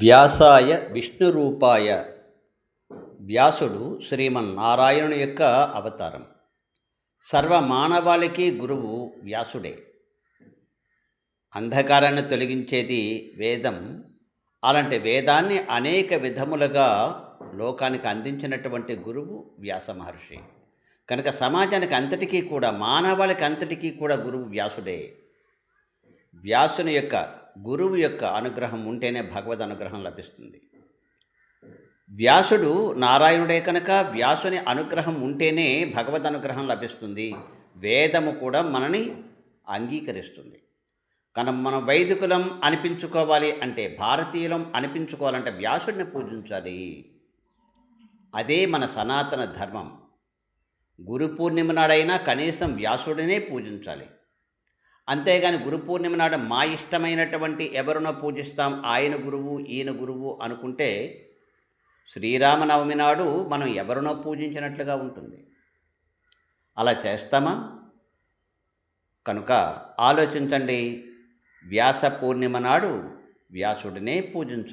వ్యాసాయ విష్ణురూపాయ. వ్యాసుడు శ్రీమన్నారాయణుని యొక్క అవతారం. సర్వమానవాళికి గురువు వ్యాసుడే. అంధకారాన్ని తొలగించేది వేదం. అలాంటి వేదాన్ని అనేక విధములుగా లోకానికి అందించినటువంటి గురువు వ్యాస మహర్షి. కనుక సమాజానికి అంతటికీ కూడా, మానవాళికి అంతటికీ కూడా గురువు వ్యాసుడే. వ్యాసుని యొక్క, గురువు యొక్క అనుగ్రహం ఉంటేనే భగవద్ అనుగ్రహం లభిస్తుంది. వ్యాసుడు నారాయణుడే కనుక వ్యాసుని అనుగ్రహం ఉంటేనే భగవద్ అనుగ్రహం లభిస్తుంది. వేదము కూడా మనని అంగీకరిస్తుంది. కనుక మనం వైదికులం అనిపించుకోవాలి అంటే, భారతీయులం అనిపించుకోవాలంటే వ్యాసుడిని పూజించాలి. అదే మన సనాతన ధర్మం. గురు పూర్ణిమ నాడైనా కనీసం వ్యాసుడినే పూజించాలి. అంతేగాని గురు పూర్ణిమ నాడు మా ఇష్టమైనటువంటి ఎవరినో పూజిస్తాం, ఆయన గురువు ఈయన గురువు అనుకుంటే శ్రీరామనవమి నాడు మనం ఎవరినో పూజించినట్లుగా ఉంటుంది. అలా చేస్తామా? కనుక ఆలోచించండి. వ్యాస పూర్ణిమ నాడు వ్యాసుడినే పూజించాలి.